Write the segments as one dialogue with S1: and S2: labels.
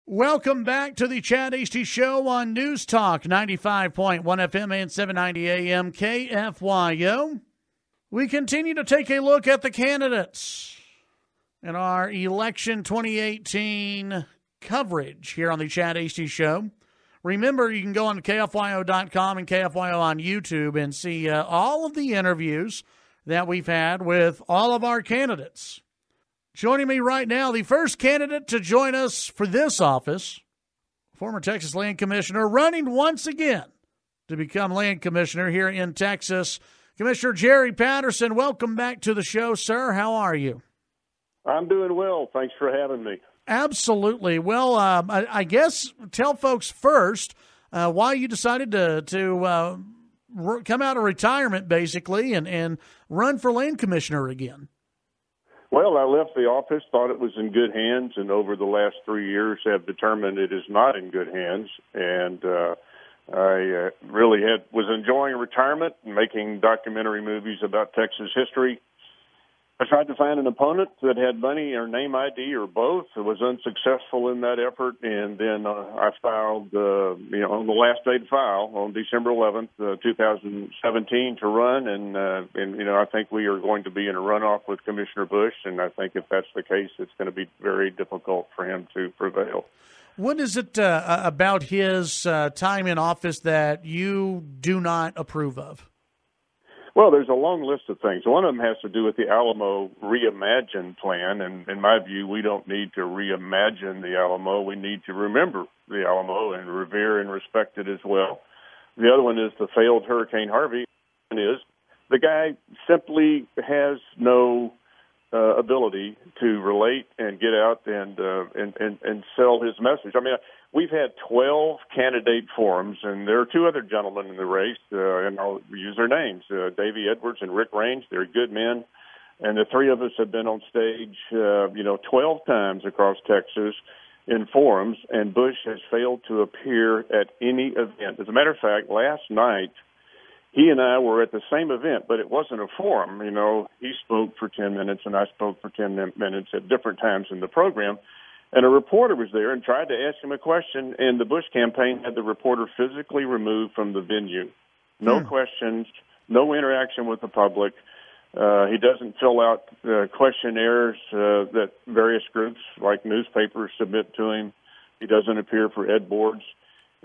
S1: Welcome back to the Chad Hasty Show on News Talk 95.1 FM and 790 AM KFYO. We continue to take a look at the candidates in our election 2018 coverage here on the Chad Hasty Show. Remember, you can go on to KFYO.com and KFYO on YouTube and see all of the interviews that we've had with all of our candidates. Joining me right now, the first candidate to join us for this office, former Texas Land Commissioner, running once again to become Land Commissioner here in Texas, Commissioner Jerry Patterson. Welcome back to the show, sir. How are you?
S2: I'm doing well. Thanks for having me.
S1: Absolutely. Well, I guess tell folks first why you decided to come out of retirement, basically, and run for Land Commissioner again.
S2: Well, I left the office, thought it was in good hands, and over the last 3 years have determined it is not in good hands. And I really was enjoying retirement and making documentary movies about Texas history. I tried to find an opponent that had money or name ID or both. I was unsuccessful in that effort, and then I filed, on the last day to file, on December 11th, 2017, to run, and I think we are going to be in a runoff with Commissioner Bush, and I think if that's the case, it's going to be very difficult for him to prevail.
S1: What is it about his time in office that you do not approve of?
S2: Well, there's a long list of things. One of them has to do with the Alamo Reimagine plan, and in my view, we don't need to reimagine the Alamo. We need to remember the Alamo and revere and respect it as well. The other one is the failed Hurricane Harvey. Is the guy simply has no ability to relate and get out and sell his message. I mean, we've had 12 candidate forums, and there are two other gentlemen in the race, and I'll use their names, Davey Edwards and Rick Range. They're good men, and the three of us have been on stage, 12 times across Texas in forums, and Bush has failed to appear at any event. As a matter of fact, last night, he and I were at the same event, but it wasn't a forum. He spoke for 10 minutes, and I spoke for 10 minutes at different times in the program. And a reporter was there and tried to ask him a question, and the Bush campaign had the reporter physically removed from the venue. No questions, no interaction with the public. He doesn't fill out questionnaires that various groups like newspapers submit to him. He doesn't appear for ed boards.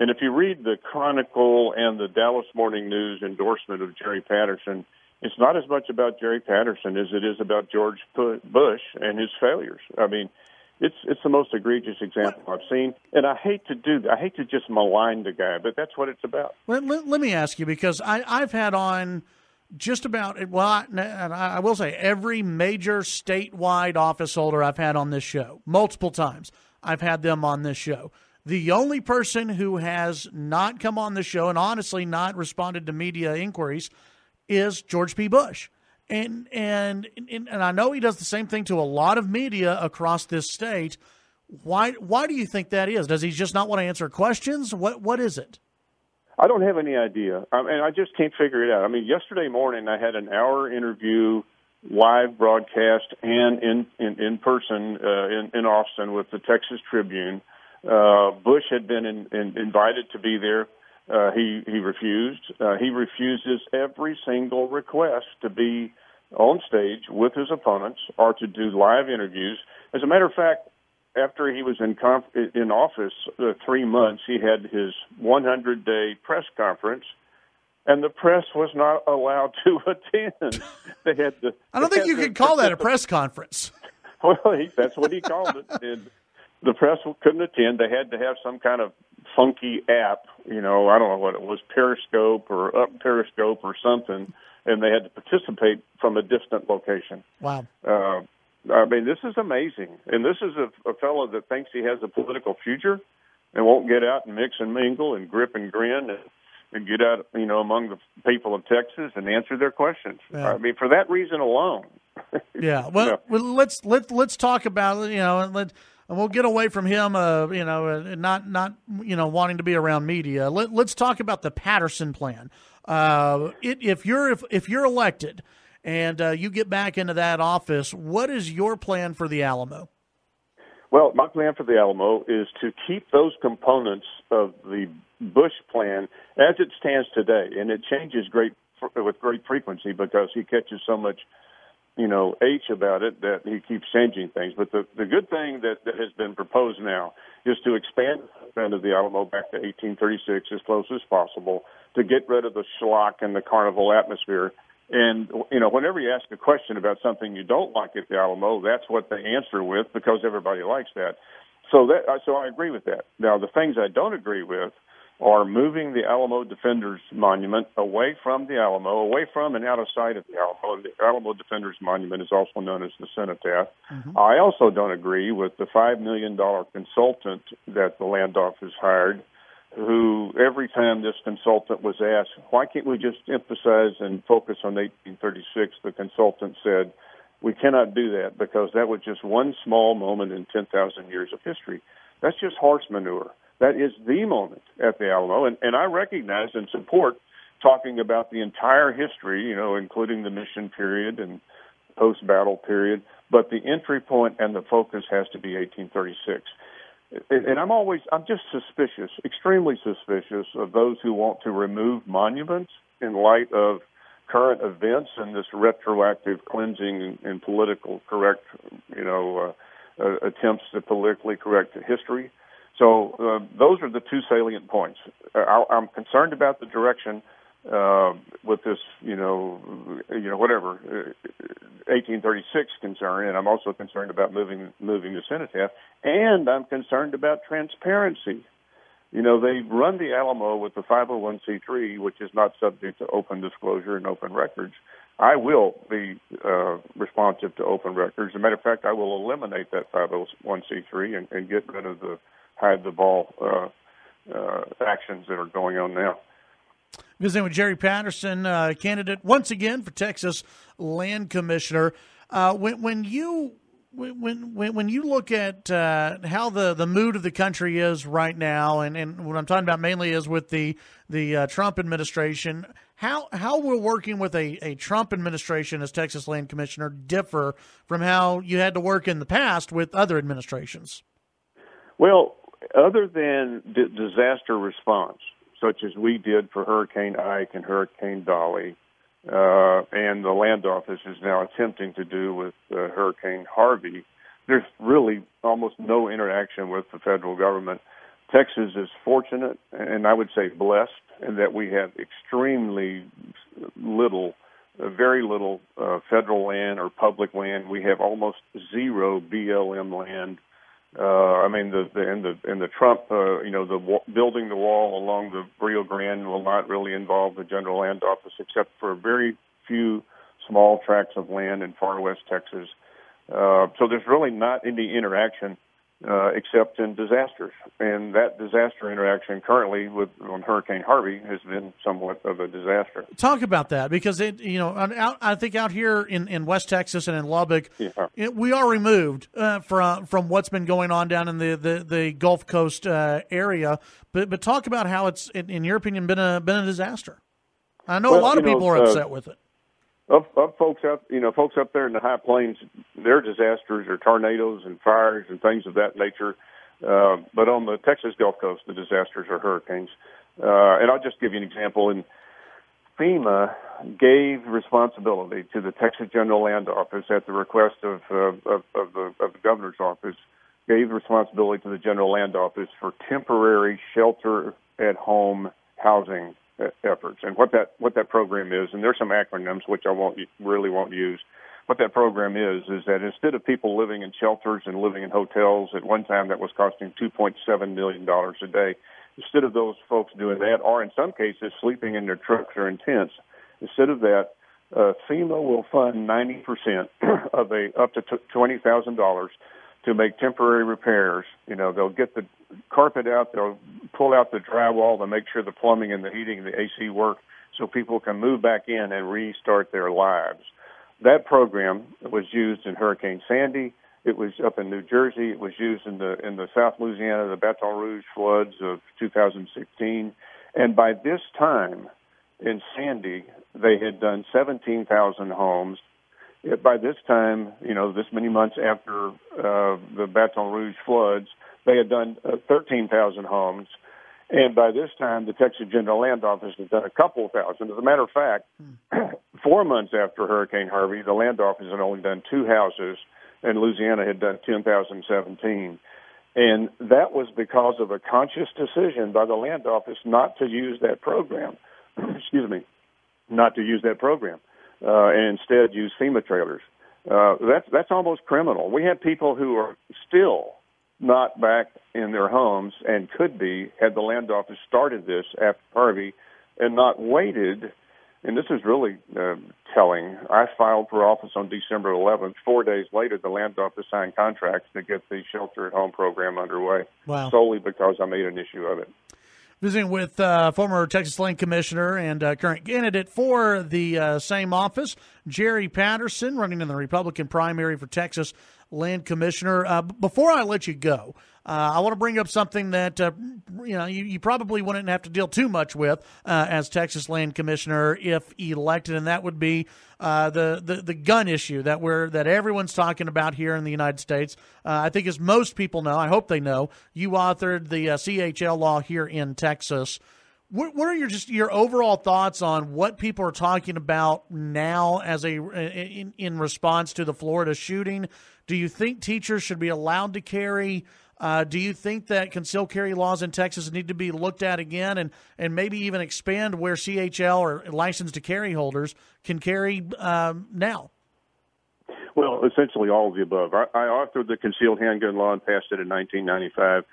S2: And if you read the Chronicle and the Dallas Morning News endorsement of Jerry Patterson, it's not as much about Jerry Patterson as it is about George Bush and his failures. I mean, it's the most egregious example I've seen, and I hate to do that. I hate to just malign the guy, but that's what it's about.
S1: Let me ask you, because I've had on just about, I will say every major statewide office holder I've had on this show, multiple times. I've had them on this show. The only person who has not come on the show and honestly not responded to media inquiries is George P. Bush. And I know he does the same thing to a lot of media across this state. Why do you think that is? Does he just not want to answer questions? What is it?
S2: I don't have any idea. And I just can't figure it out. I mean, yesterday morning I had an hour interview, live broadcast, and in person in Austin with the Texas Tribune. Bush had been invited to be there. He refused. He refuses every single request to be on stage with his opponents or to do live interviews. As a matter of fact, after he was in office 3 months, he had his 100-day press conference, and the press was not allowed to attend. They had to.
S1: I don't think you could call that a press conference.
S2: Well, that's what he called it. And the press couldn't attend. They had to have some kind of funky app, I don't know what it was, Periscope or Up Periscope or something, and they had to participate from a distant location.
S1: Wow.
S2: I mean, this is amazing. And this is a fellow that thinks he has a political future and won't get out and mix and mingle and grip and grin and get out, among the people of Texas and answer their questions. Yeah. I mean, for that reason alone.
S1: Yeah. Well, let's talk about, and we'll get away from him, not wanting to be around media. Let's talk about the Patterson plan. If you're elected and you get back into that office, what is your plan for the Alamo?
S2: Well, my plan for the Alamo is to keep those components of the Bush plan as it stands today, and it changes with great frequency because he catches so much, H about it that he keeps changing things. But the good thing that has been proposed now is to expand the footprint of the Alamo back to 1836 as close as possible to get rid of the schlock and the carnival atmosphere. And, whenever you ask a question about something you don't like at the Alamo, that's what they answer with because everybody likes that. So I agree with that. Now, the things I don't agree with are moving the Alamo Defenders Monument away from the Alamo, away from and out of sight of the Alamo. The Alamo Defenders Monument is also known as the Cenotaph. Mm-hmm. I also don't agree with the $5 million consultant that the land office hired, who every time this consultant was asked, why can't we just emphasize and focus on 1836, the consultant said, we cannot do that because that was just one small moment in 10,000 years of history. That's just horse manure. That is the moment at the Alamo, and I recognize and support talking about the entire history, including the mission period and post-battle period, but the entry point and the focus has to be 1836. And I'm just suspicious, extremely suspicious of those who want to remove monuments in light of current events and this retroactive cleansing and political correct, attempts to politically correct history. So those are the two salient points. I'm concerned about the direction with this, 1836 concern, and I'm also concerned about moving the Cenotaph, and I'm concerned about transparency. They run the Alamo with the 501c3, which is not subject to open disclosure and open records. I will be responsive to open records. As a matter of fact, I will eliminate that 501c3 and get rid of the hide the ball actions that are going on now.
S1: Visiting with Jerry Patterson, candidate once again for Texas Land Commissioner. When you look at how the mood of the country is right now, and what I'm talking about mainly is with the Trump administration, how will working with a Trump administration as Texas Land Commissioner differ from how you had to work in the past with other administrations?
S2: Well, other than disaster response, such as we did for Hurricane Ike and Hurricane Dolly, and the land office is now attempting to do with Hurricane Harvey, there's really almost no interaction with the federal government. Texas is fortunate, and I would say blessed, in that we have extremely little, very little federal land or public land. We have almost zero BLM land. The Trump, building the wall along the Rio Grande will not really involve the General Land Office except for a very few small tracts of land in far west Texas. So there's really not any interaction except in disasters. And that disaster interaction currently on Hurricane Harvey has been somewhat of a disaster.
S1: Talk about that, because I think out here in West Texas and in Lubbock, we are removed from what's been going on down in the Gulf Coast area. But talk about how it's, in your opinion, been a disaster. I know a lot of people are upset with it.
S2: Of folks up there in the high plains, their disasters are tornadoes and fires and things of that nature. But on the Texas Gulf Coast, the disasters are hurricanes. And I'll just give you an example. And FEMA gave responsibility to the Texas General Land Office at the request of the governor's office, gave responsibility to the General Land Office for temporary shelter-at-home housing efforts. And what that program is, and there's some acronyms which I won't use. What that program is that instead of people living in shelters and living in hotels, at one time that was costing $2.7 million a day, instead of those folks doing that, or in some cases sleeping in their trucks or in tents, instead of that, FEMA will fund 90% of up to $20,000 to make temporary repairs. They'll get the carpet out, they'll pull out the drywall to make sure the plumbing and the heating and the AC work so people can move back in and restart their lives. That program was used in Hurricane Sandy. It was up in New Jersey. It was used in the South Louisiana, the Baton Rouge floods of 2016. And by this time in Sandy, they had done 17,000 homes. By this time, this many months after the Baton Rouge floods, they had done 13,000 homes. And by this time, the Texas General Land Office has done a couple thousand. As a matter of fact, 4 months after Hurricane Harvey, the Land Office had only done 2 houses, and Louisiana had done 10,017. And that was because of a conscious decision by the Land Office not to use that program. And instead use FEMA trailers. That's almost criminal. We have people who are still not back in their homes and could be had the Land Office started this after Harvey and not waited. And this is really telling. I filed for office on December 11th. 4 days later, the Land Office signed contracts to get the shelter-at-home program underway.
S1: Wow.
S2: Solely because I made an issue of it.
S1: Visiting with former Texas Land Commissioner and current candidate for the same office, Jerry Patterson, running in the Republican primary for Texas Land Commissioner. Before I let you go, I want to bring up something that you probably wouldn't have to deal too much with as Texas Land Commissioner if elected, and that would be the gun issue that everyone's talking about here in the United States. I think, as most people know, I hope they know, you authored the CHL law here in Texas. What are your overall thoughts on what people are talking about now as in response to the Florida shooting? Do you think teachers should be allowed to carry? Do you think that concealed carry laws in Texas need to be looked at again and maybe even expand where CHL or licensed to carry holders can carry now?
S2: Well, essentially all of the above. I authored the concealed handgun law and passed it in 1995.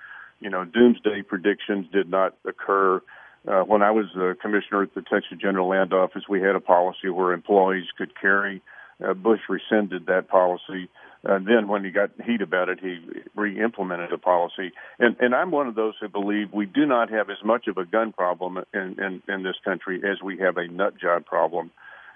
S2: Doomsday predictions did not occur. When I was commissioner at the Texas General Land Office, we had a policy where employees could carry. Bush rescinded that policy. Then when he got heat about it, he re-implemented the policy. And I'm one of those who believe we do not have as much of a gun problem in this country as we have a nut job problem.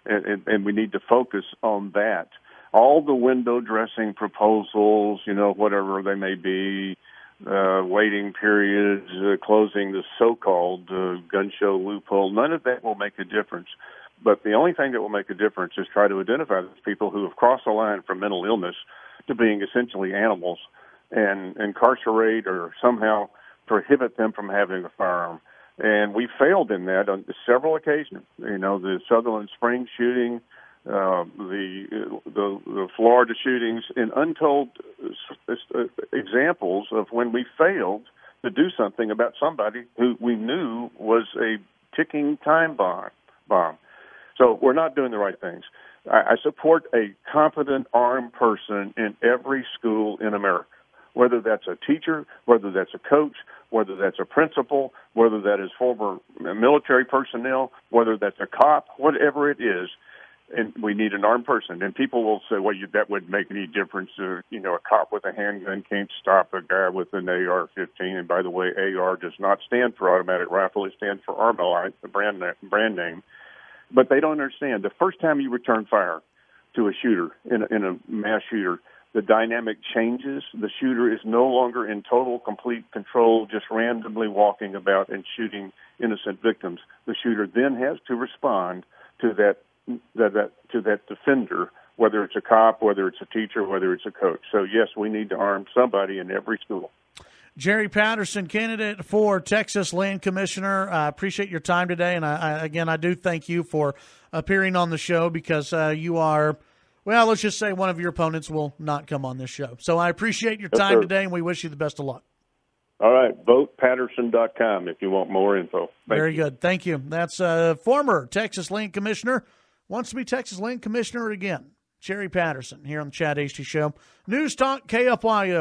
S2: And we need to focus on that. All the window dressing proposals, whatever they may be, waiting periods, closing the so-called gun show loophole, none of that will make a difference. But the only thing that will make a difference is try to identify those people who have crossed the line from mental illness to being essentially animals and incarcerate or somehow prohibit them from having a firearm. And we failed in that on several occasions. The Sutherland Springs shooting, the Florida shootings, and untold examples of when we failed to do something about somebody who we knew was a ticking time bomb. So we're not doing the right things. I support a competent armed person in every school in America, whether that's a teacher, whether that's a coach, whether that's a principal, whether that is former military personnel, whether that's a cop, whatever it is. And we need an armed person. And people will say, well, that wouldn't make any difference. A cop with a handgun can't stop a guy with an AR-15. And by the way, AR does not stand for automatic rifle. It stands for Armalite, the brand name. But they don't understand. The first time you return fire to a shooter, in a mass shooter, the dynamic changes. The shooter is no longer in total, complete control, just randomly walking about and shooting innocent victims. The shooter then has to respond to that defender, whether it's a cop, whether it's a teacher, whether it's a coach. So, yes, we need to arm somebody in every school.
S1: Jerry Patterson, candidate for Texas Land Commissioner. I appreciate your time today, and I do thank you for appearing on the show because you are, well, let's just say one of your opponents will not come on this show. So I appreciate your time today, and we wish you the best of luck.
S2: All right, votepatterson.com if you want more info.
S1: Very good. Thank you. That's former Texas Land Commissioner, wants to be Texas Land Commissioner again, Jerry Patterson, here on the Chad Hasty Show. News Talk KFYO.